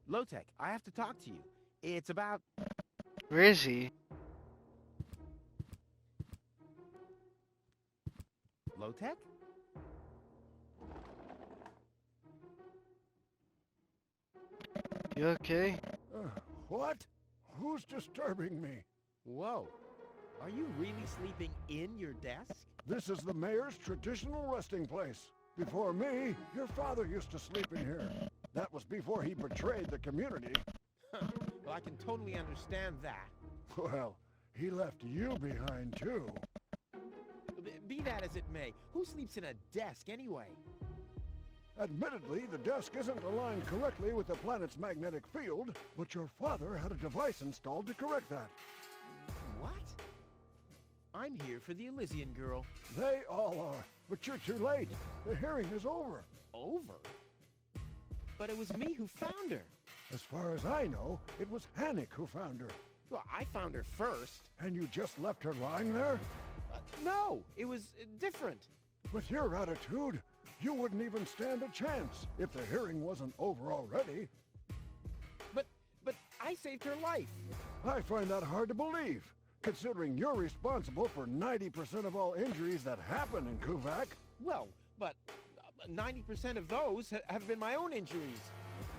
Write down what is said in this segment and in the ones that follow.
Lotek, I have to talk to you. It's about... Where is he? Lotek? You okay? What? Who's disturbing me? Whoa. Are you really sleeping in your desk? This is the mayor's traditional resting place. Before me, your father used to sleep in here. That was before he betrayed the community. Well, I can totally understand that. Well, he left you behind too. Be that as it may, who sleeps in a desk anyway? Admittedly, the desk isn't aligned correctly with the planet's magnetic field, but your father had a device installed to correct that. What? I'm here for the Elysian girl. They all are, but you're too late. The hearing is over. Over? But it was me who found her. As far as I know, it was Hannick who found her. Well, I found her first. And you just left her lying there? No, it was different. With your attitude, you wouldn't even stand a chance if the hearing wasn't over already. But I saved her life. I find that hard to believe, considering you're responsible for 90% of all injuries that happen in Kuvak. Well, but 90% of those have been my own injuries.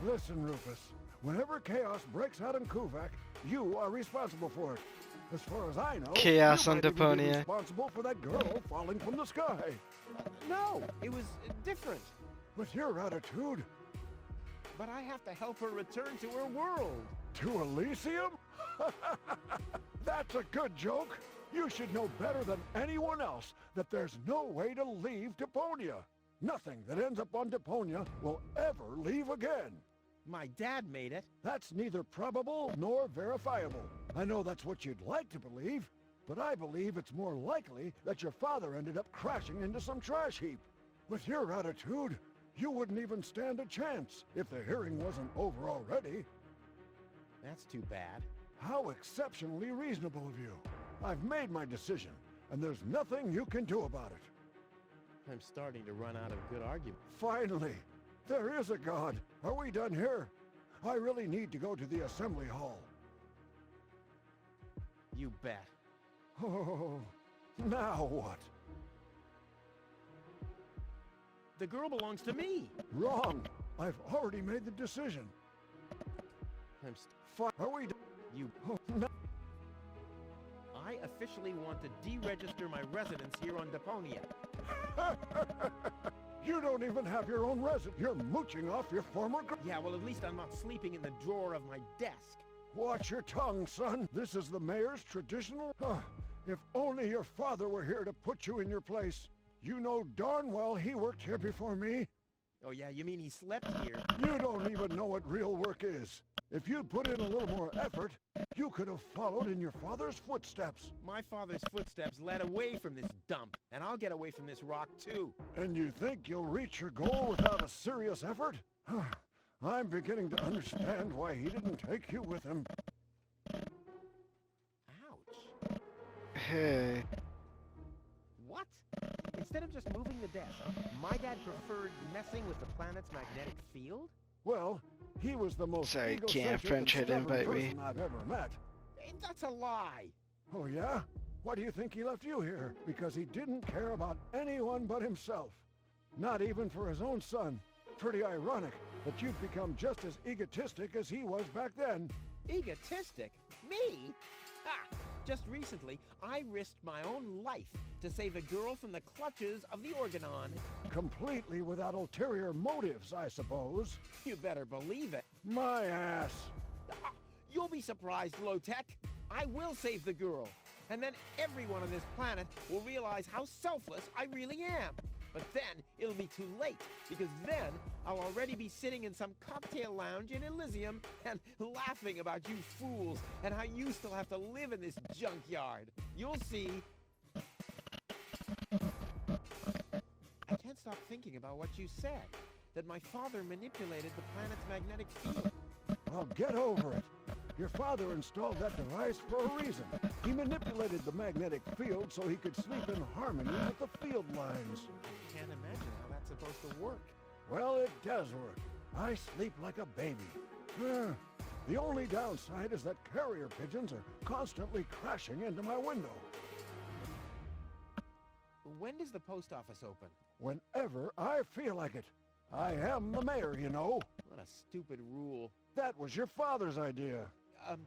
Listen, Rufus, whenever chaos breaks out in Kuvak, you are responsible for it. As far as I know, Chaos you on might even be Deponia. responsible for that girl falling from the sky. No, it was different. With your attitude, But I have to help her return to her world. to Elysium? That's a good joke. You should know better than anyone else that there's no way to leave Deponia. Nothing that ends up on Deponia will ever leave again. My dad made it. That's neither probable nor verifiable. I know that's what you'd like to believe, but I believe it's more likely that your father ended up crashing into some trash heap. With your attitude, you wouldn't even stand a chance if the hearing wasn't over already. That's too bad. How exceptionally reasonable of you. I've made my decision, and there's nothing you can do about it. I'm starting to run out of good arguments. Finally, there is a God. Are we done here? I really need to go to the assembly hall. You bet. Oh, now what? The girl belongs to me. Wrong. I've already made the decision. Are we done? You... Oh, no. I officially want to deregister my residence here on Deponia. You don't even have your own residence. You're mooching off your former Yeah, well, at least I'm not sleeping in the drawer of my desk. Watch your tongue, son. This is the mayor's traditional... if only your father were here to put you in your place. You know darn well he worked here before me. Oh yeah, you mean he slept here? You don't even know what real work is. If you'd put in a little more effort, you could have followed in your father's footsteps. My father's footsteps led away from this dump, and I'll get away from this rock too. And you think you'll reach your goal without a serious effort? I'm beginning to understand why he didn't take you with him. Ouch. Hey. What? Instead of just moving the desk, my dad preferred messing with the planet's magnetic field? Well, he was the most Sorry, egocentric can't and French head stubborn invite me. person I've ever met. That's a lie. Oh yeah? Why do you think he left you here? Because he didn't care about anyone but himself. Not even for his own son. Pretty ironic that you've become just as egotistic as he was back then. Egotistic? Me? Ha! Just recently, I risked my own life to save a girl from the clutches of the Organon. Completely without ulterior motives, I suppose. You better believe it. My ass. You'll be surprised, Lotek. I will save the girl. And then everyone on this planet will realize how selfless I really am. But then it'll be too late, because then I'll already be sitting in some cocktail lounge in Elysium and laughing about you fools and how you still have to live in this junkyard. You'll see. I can't stop thinking about what you said, that my father manipulated the planet's magnetic field. Oh, get over it. Your father installed that device for a reason. He manipulated the magnetic field so he could sleep in harmony with the field lines. I can't imagine how that's supposed to work. Well, it does work. I sleep like a baby. The only downside is that carrier pigeons are constantly crashing into my window. When does the post office open? Whenever I feel like it. I am the mayor, you know. What a stupid rule. That was your father's idea.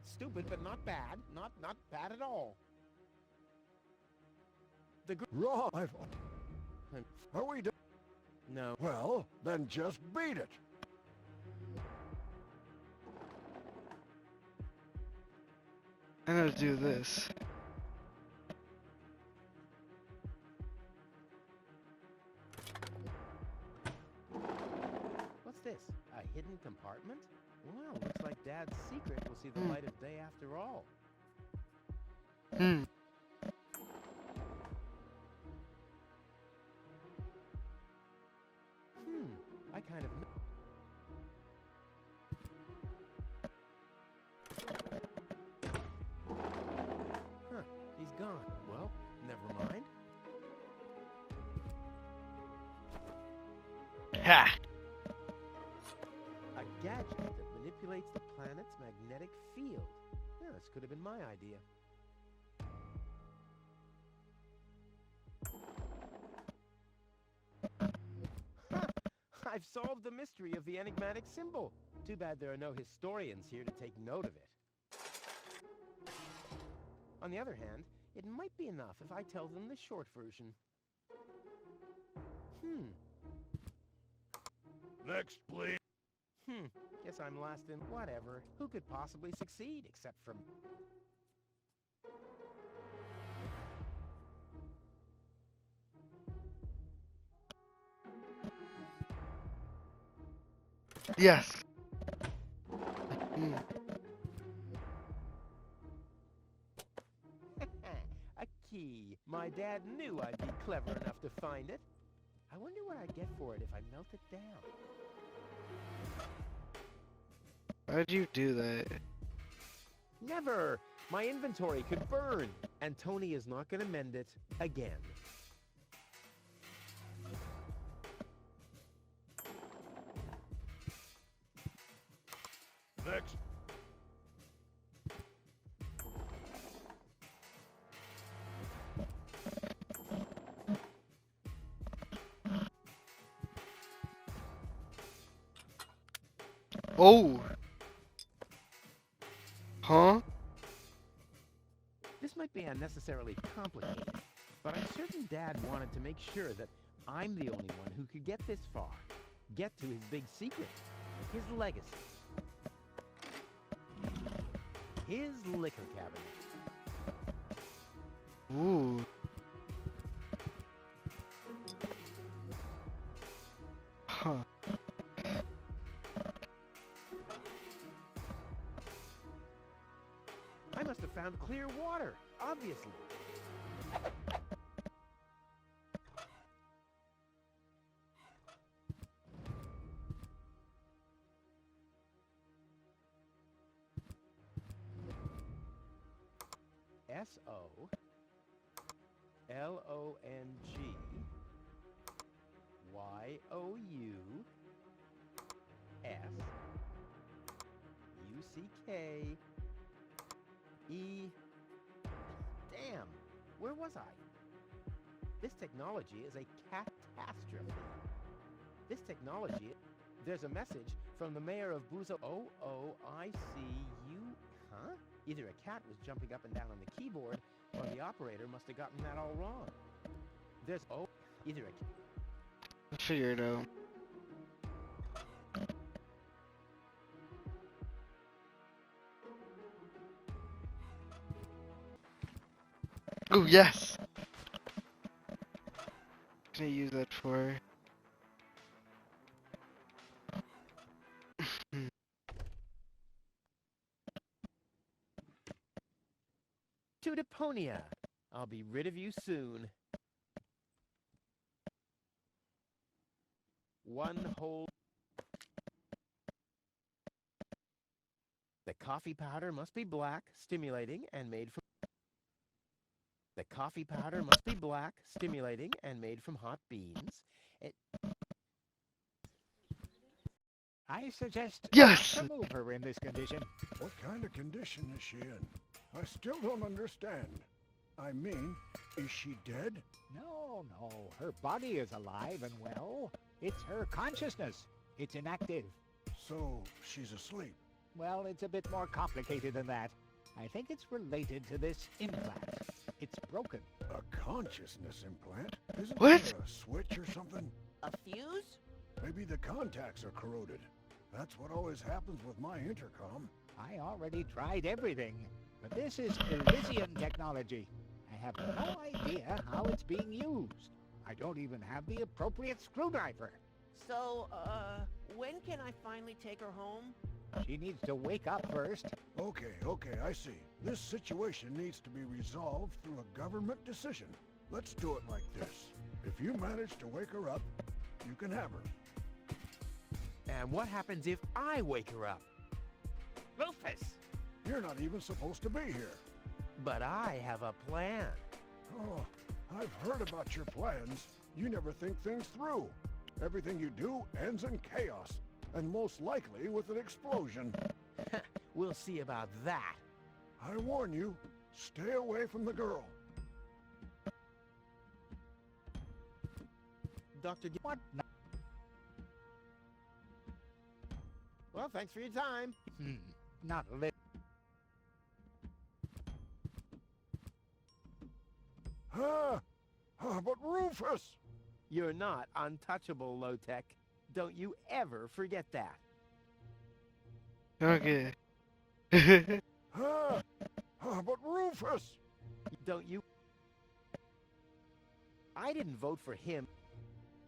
Stupid, but not bad. Not bad at all. Wrong. Are we done? No. Well, then just beat it. I'm gonna do this. What's this? A hidden compartment? Wow, looks like Dad's secret will see the light of day after all. I kind of... Huh, he's gone. Well, never mind. Ha! A gadget that manipulates the planet's magnetic field. Yeah, this could have been my idea. I've solved the mystery of the enigmatic symbol. Too bad there are no historians here to take note of it. On the other hand, it might be enough if I tell them the short version. Next, please. Guess I'm last in. Whatever. Who could possibly succeed except for... Yes. A key. My dad knew I'd be clever enough to find it. I wonder what I'd get for it if I melt it down. Why'd you do that? Never! My inventory could burn, and Tony is not going to mend it again. Next. Oh! Huh? This might be unnecessarily complicated, but I'm certain Dad wanted to make sure that I'm the only one who could get this far. Get to his big secret. His legacy. His liquor cabinet. Ooh. Huh. I must have found clear water, obviously. SOLONGYOUCE. Damn, where was I? This technology is a catastrophe. This technology... There's a message from the mayor of Buzo. O-O-I-C-U... Huh? Either a cat was jumping up and down on the keyboard, or the operator must have gotten that all wrong. There's... Either a... I'll figure it out. Oh, yes! What can I use that for? To Deponia. I'll be rid of you soon. One whole... The coffee powder must be black, stimulating, and made from... The coffee powder must be black, stimulating, and made from hot beans. I suggest Yes! not to move her in this condition. What kind of condition is she in? I still don't understand. I mean, is she dead? No, no. Her body is alive and well. It's her consciousness. It's inactive. So, she's asleep. Well, it's a bit more complicated than that. I think it's related to this implant. It's broken. A consciousness implant? Isn't What? there a switch or something? A fuse? Maybe the contacts are corroded. That's what always happens with my intercom. I already tried everything, but this is Elysian technology. I have no idea how it's being used. I don't even have the appropriate screwdriver. So, when can I finally take her home? She needs to wake up first. Okay, I see. This situation needs to be resolved through a government decision. Let's do it like this. If you manage to wake her up, you can have her. And what happens if I wake her up? Rufus! You're not even supposed to be here. But I have a plan. Oh, I've heard about your plans. You never think things through. Everything you do ends in chaos, and most likely with an explosion. We'll see about that. I warn you, stay away from the girl. Dr. What? Well, thanks for your time. Not lit. But Rufus! You're not untouchable, Low-Tech. Don't you ever forget that. Okay. But Rufus! Don't you... I didn't vote for him.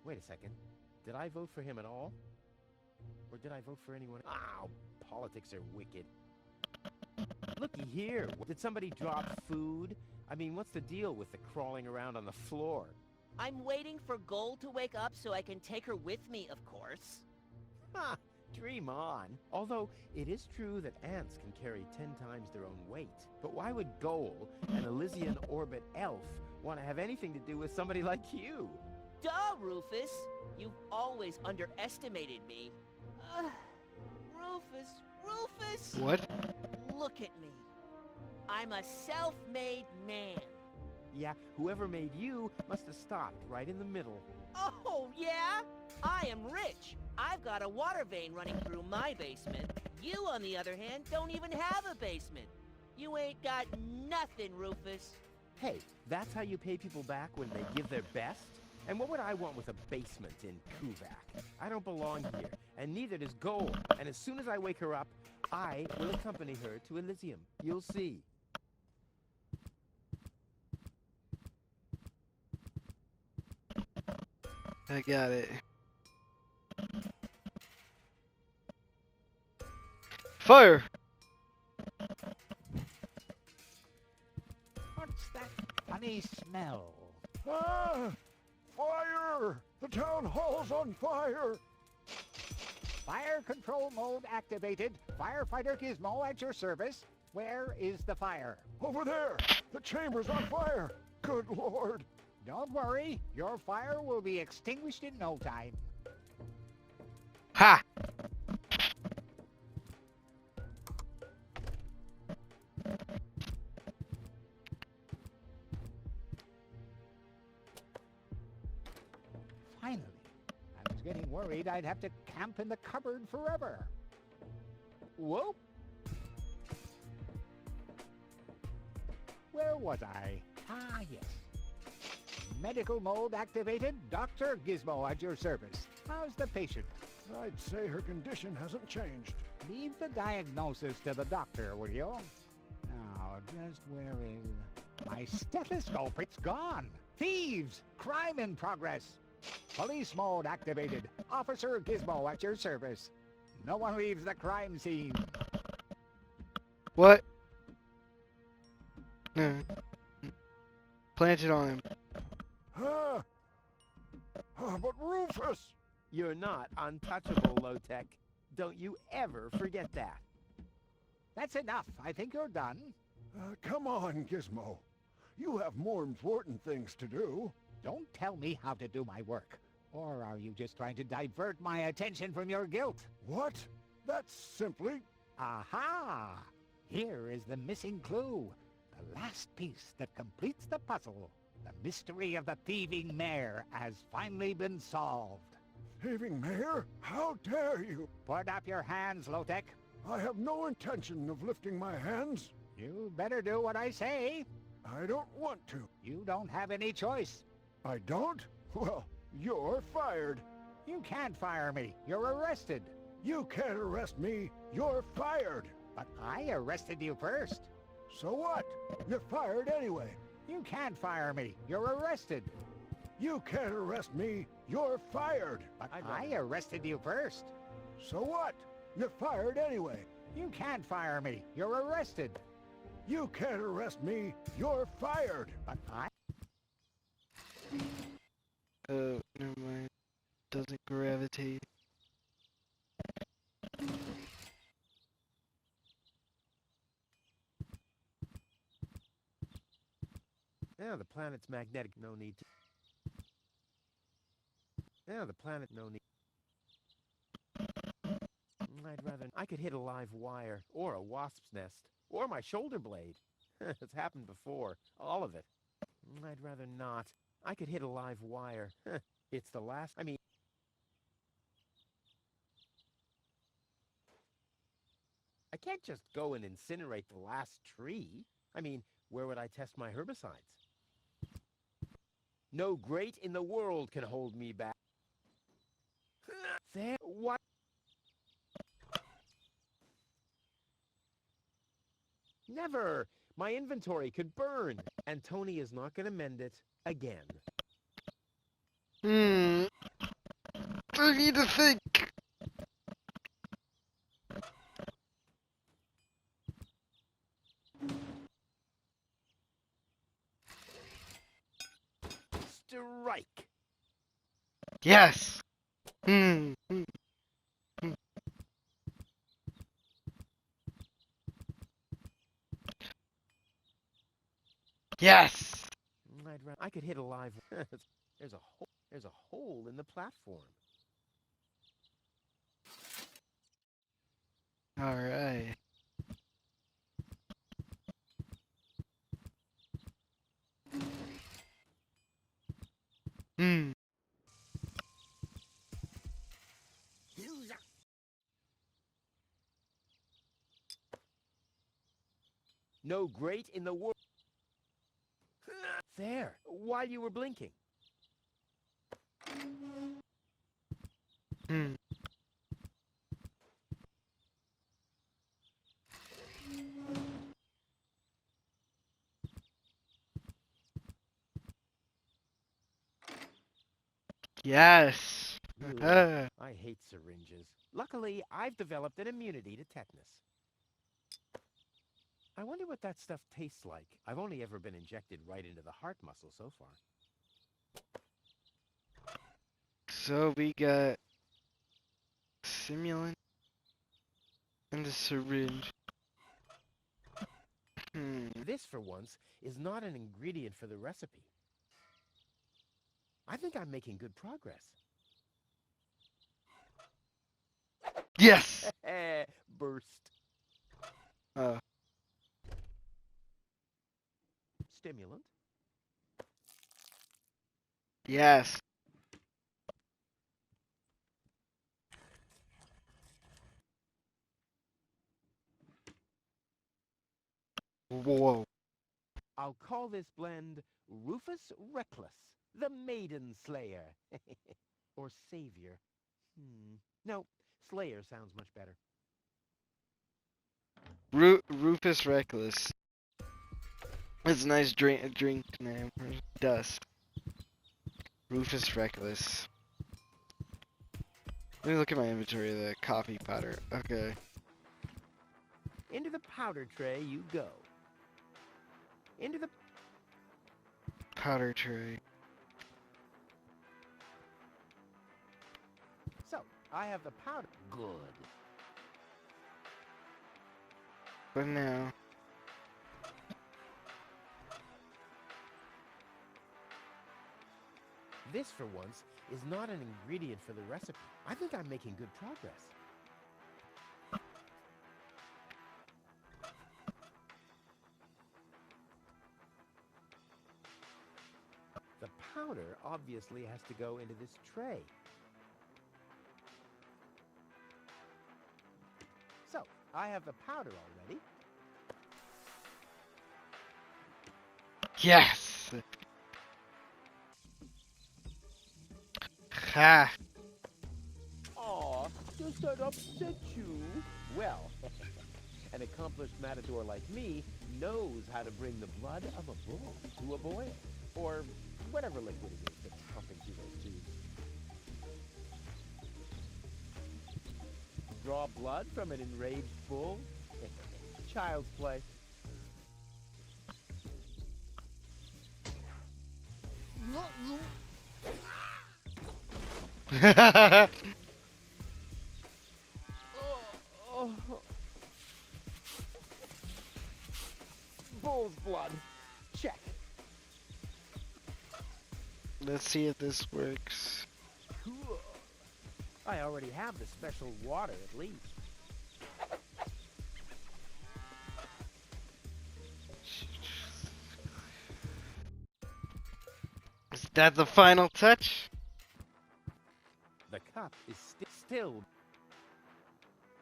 Wait a second. Did I vote for him at all? Or did I vote for anyone? Oh, politics are wicked. Looky here. Did somebody drop food? I mean, what's the deal with the crawling around on the floor? I'm waiting for Gold to wake up so I can take her with me, of course. Ha! Dream on. Although, it is true that ants can carry 10 times their own weight. But why would Goal, an Elysian orbit elf, want to have anything to do with somebody like you? Duh, Rufus! You've always underestimated me. Rufus! What? Look at me. I'm a self-made man. Yeah, whoever made you must have stopped right in the middle. Oh, yeah? I am rich. I've got a water vein running through my basement. You, on the other hand, don't even have a basement. You ain't got nothing, Rufus. Hey, that's how you pay people back when they give their best? And what would I want with a basement in Kuvak? I don't belong here, and neither does Gold. And as soon as I wake her up, I will accompany her to Elysium. You'll see. I got it. Fire! What's that funny smell? Fire! The town hall's on fire! Fire control mode activated. Firefighter Gizmo at your service. Where is the fire? Over there! The chamber's on fire! Good Lord! Don't worry, your fire will be extinguished in no time. Ha! Finally. I was getting worried I'd have to camp in the cupboard forever. Whoa! Where was I? Ah, yes. Medical mode activated. Dr. Gizmo at your service. How's the patient? I'd say her condition hasn't changed. Leave the diagnosis to the doctor, will you? Now, just where is... My stethoscope, it's gone! Thieves! Crime in progress! Police mode activated. Officer Gizmo at your service. No one leaves the crime scene. What? No. Plant it on him. But Rufus! You're not untouchable, Low-Tech. Don't you ever forget that. That's enough. I think you're done. Come on, Gizmo. You have more important things to do. Don't tell me how to do my work. Or are you just trying to divert my attention from your guilt? What? That's simply... Aha! Here is the missing clue. The last piece that completes the puzzle. The mystery of the thieving mayor has finally been solved. Thieving mayor? How dare you? Put up your hands, Lotek. I have no intention of lifting my hands. You better do what I say. I don't want to. You don't have any choice. I don't? Well, you're fired. You can't fire me. You're arrested. You can't arrest me. You're fired. But I arrested you first. So what? You're fired anyway. You can't fire me. You're arrested. You can't arrest me. You're fired. But I arrested you first. So what? You're fired anyway. You can't fire me. You're arrested. You can't arrest me. You're fired. But I... Oh, never mind. Doesn't gravitate. Yeah, the planet's magnetic. No need to... Yeah, the planet, no need... I'd rather... I could hit a live wire, or a wasp's nest, or my shoulder blade. It's happened before. All of it. I'd rather not. I could hit a live wire. It's the last... I mean... I can't just go and incinerate the last tree. I mean, where would I test my herbicides? No great in the world can hold me back. There, what? Never! My inventory could burn, and Tony is not going to mend it again. I need to think. Strike! Yes. Yes. I could hit a live... There's a hole in the platform. All right. No great in the world. There, while you were blinking. Yes. Ugh, I hate syringes. Luckily, I've developed an immunity to tetanus. I wonder what that stuff tastes like. I've only ever been injected right into the heart muscle so far. So we got simulant and a syringe. This, for once, is not an ingredient for the recipe. I think I'm making good progress. Yes. Burst. Stimulant. Yes. Whoa. I'll call this blend Rufus Reckless, the Maiden Slayer. Or Savior. No, Slayer sounds much better. Rufus Reckless. That's a nice drink name. Dust. Rufus Reckless. Let me look at my inventory of the coffee powder. Okay. Into the powder tray you go. Into the... Powder tray. So, I have the powder. Good. But now... This, for once, is not an ingredient for the recipe. I think I'm making good progress. The powder obviously has to go into this tray. So, I have the powder already. Yes! Ha! Aw, does that upset you? Well, an accomplished matador like me knows how to bring the blood of a bull to a boil. Or whatever liquid it is that's pumping through those tubes. Draw blood from an enraged bull? Child's play. Oh. Bull's blood. Check. Let's see if this works. Cool. I already have the special water, at least. Is that the final touch? The cup is still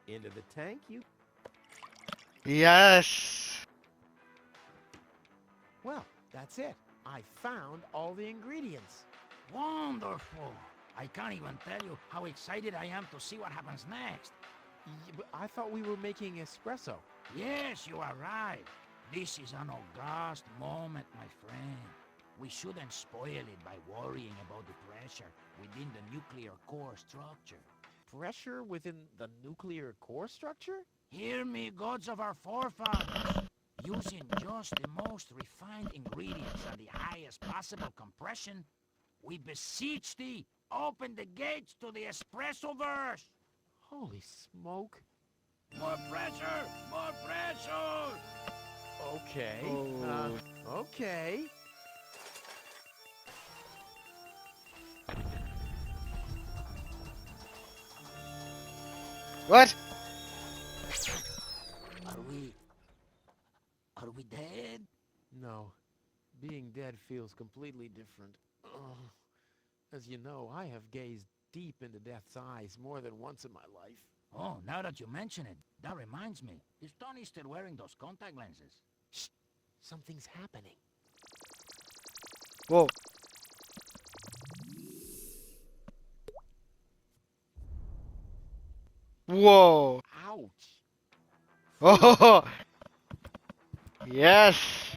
into the tank, you. Yes! Well, that's it. I found all the ingredients. Wonderful! I can't even tell you how excited I am to see what happens next. But I thought we were making espresso. Yes, you are right. This is an august moment, my friend. We shouldn't spoil it by worrying about the pressure within the nuclear core structure. Pressure within the nuclear core structure? Hear me, gods of our forefathers. Using just the most refined ingredients and the highest possible compression, we beseech thee, open the gates to the espresso-verse! Holy smoke. More pressure! More pressure! Okay. Oh. Okay. What? Are we dead? No. Being dead feels completely different. Ugh. As you know, I have gazed deep into death's eyes more than once in my life. Oh, now that you mention it, that reminds me. Is Tony still wearing those contact lenses? Shh! Something's happening. Whoa. Whoa. Ouch! Oh. Yes.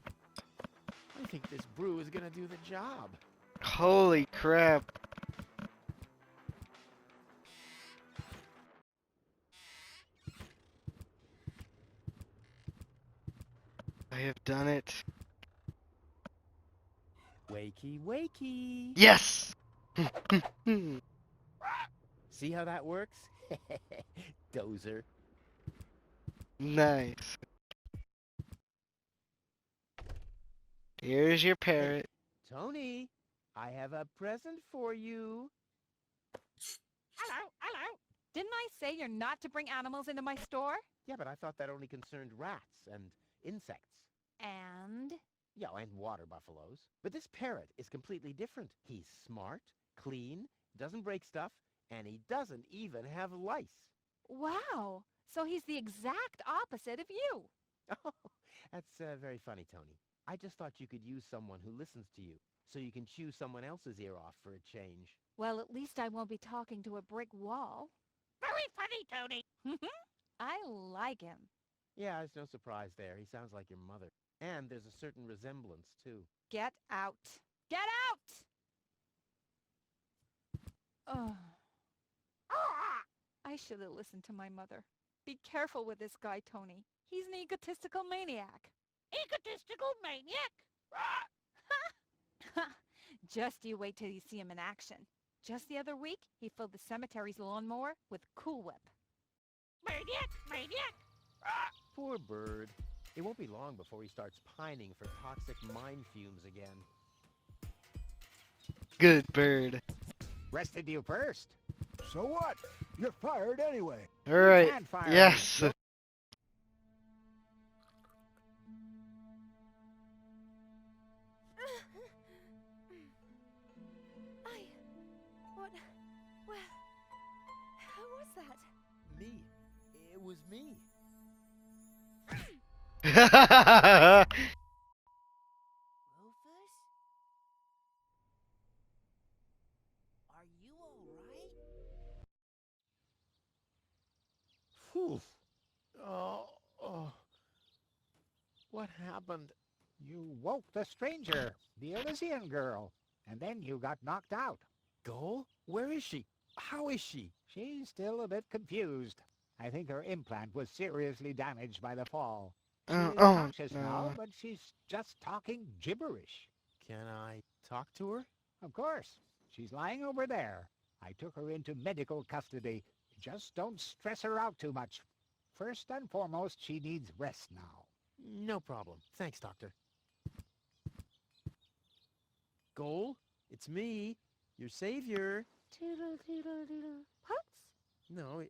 I think this brew is gonna do the job. Holy crap. I have done it. Wakey, wakey! Yes. See how that works? Dozer. Nice. Here's your parrot. Tony, I have a present for you. Hello, hello. Didn't I say you're not to bring animals into my store? Yeah, but I thought that only concerned rats and insects. And? Yeah, and water buffaloes. But this parrot is completely different. He's smart, clean, doesn't break stuff, and he doesn't even have lice. Wow. So he's the exact opposite of you. Oh, that's very funny, Tony. I just thought you could use someone who listens to you, so you can chew someone else's ear off for a change. Well, at least I won't be talking to a brick wall. Very funny, Tony. I like him. Yeah, there's no surprise there. He sounds like your mother. And there's a certain resemblance, too. Get out. Get out! Ugh. I should have listened to my mother. Be careful with this guy, Tony. He's an egotistical maniac. Egotistical maniac? Just you wait till you see him in action. Just the other week, he filled the cemetery's lawnmower with Cool Whip. Maniac! Maniac! Poor bird. It won't be long before he starts pining for toxic mine fumes again. Good bird. Rested you first. So what? You're fired anyway. Alright. can't fire me. Yes. What? Well, who was that? Me. It was me. Rufus? Are you alright? Phew. Oh. What happened? You woke the stranger, the Elysian girl, and then you got knocked out. Goal? Where is she? How is she? She's still a bit confused. I think her implant was seriously damaged by the fall. She's oh, conscious now, no. but she's just talking gibberish. Can I talk to her? Of course. She's lying over there. I took her into medical custody. Just don't stress her out too much. First and foremost, she needs rest now. No problem. Thanks, Doctor. Goal? It's me, your savior. Toodle doodle doodle. Puts? No,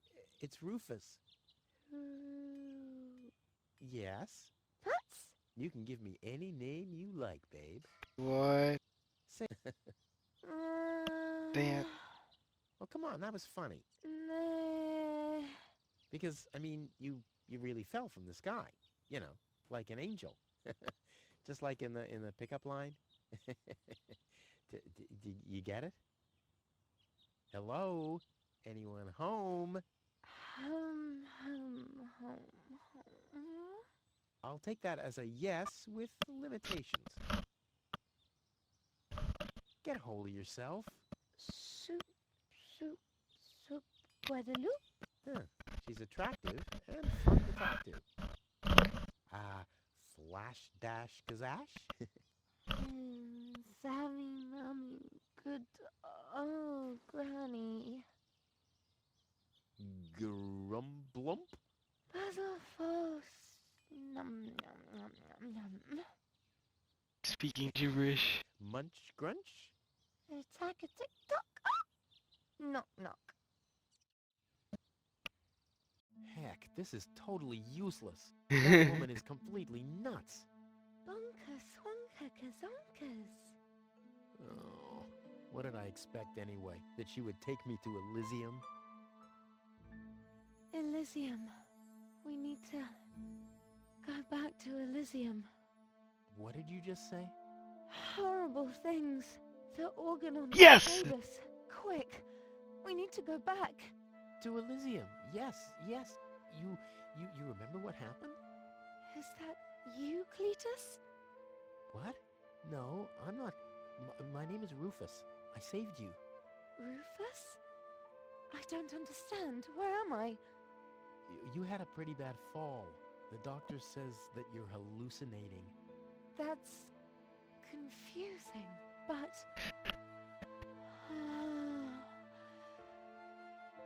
it's Rufus. Yes? Puts? You can give me any name you like, babe. What? Say. Damn. Well, come on, that was funny. Because, I mean, you really fell from the sky. You know, like an angel. Just like in the pickup line. Did you get it? Hello? Anyone home? Home. I'll take that as a yes with limitations. Get a hold of yourself. Soup. Guadeloupe? Huh. She's attractive and fun to talk to. Flash dash gazash? Sammy, Mommy, good. Oh, Granny. Grumblump? Puzzle false. Num, num, num, num, num. Speaking gibberish. Munch grunch? Attack a tick-tock. Ah! Knock, knock. Heck, this is totally useless. That woman is completely nuts. Bonkers, wonkers, zonkers. Oh, what did I expect anyway? That she would take me to Elysium? Elysium. We need to go back to Elysium. What did you just say? Horrible things. The organon Yes! betrayed us. Quick. We need to go back. To Elysium. Yes. You remember what happened? Is that you, Cletus? What? No, I'm not. My name is Rufus. I saved you. Rufus? I don't understand. Where am I? You had a pretty bad fall. The doctor says that you're hallucinating. That's confusing, but...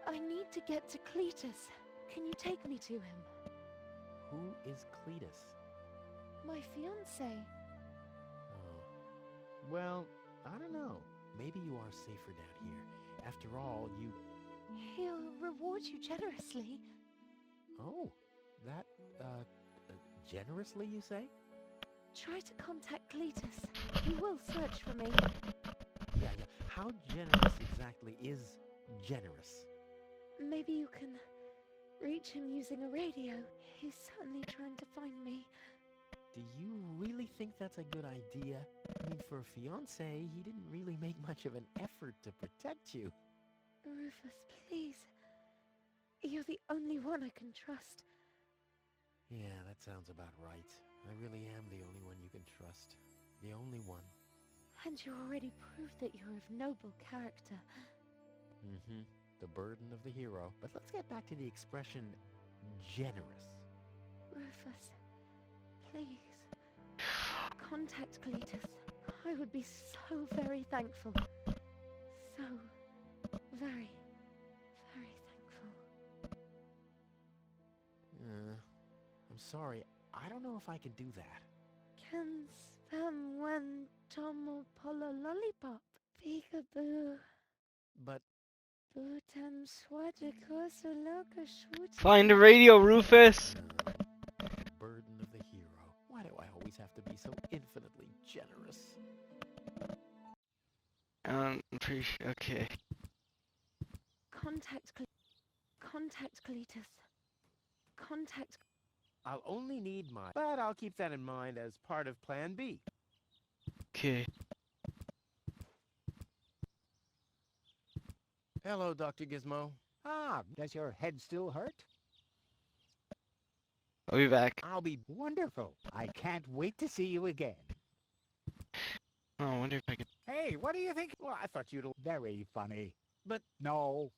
I need to get to Cletus. Can you take me to him? Who is Cletus? My fiancé. Oh. Well, I don't know. Maybe you are safer down here. After all, you... He'll reward you generously. Oh, that, generously, you say? Try to contact Cletus. He will search for me. Yeah. How generous exactly is generous? Maybe you can reach him using a radio. He's certainly trying to find me. Do you really think that's a good idea? I mean, for a fiancé, he didn't really make much of an effort to protect you. Rufus, please. You're the only one I can trust. Yeah, that sounds about right. I really am the only one you can trust. The only one. And you already proved that you're of noble character. Mm-hmm. The burden of the hero. But let's get back to the expression generous. Rufus, please. Contact Cletus. I would be so very thankful. So very, very thankful. I'm sorry. I don't know if I can do that. Can spam when Tomo Polo Lollipop Peekaboo. But Boo tam swajiko suloka shoot. Find the radio, Rufus. burden of the hero. Why do I always have to be so infinitely generous? I'm pretty sure. Okay. Contact Cletus. Contact. I'll only need my... But I'll keep that in mind as part of Plan B. Okay. Hello, Dr. Gizmo. Ah, does your head still hurt? I'll be back. I'll be... Wonderful. I can't wait to see you again. Oh, I wonder if I can. Hey, what do you think? Well, I thought you'd... Very funny. But... No.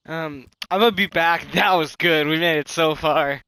I'm gonna be back. That was good. We made it so far.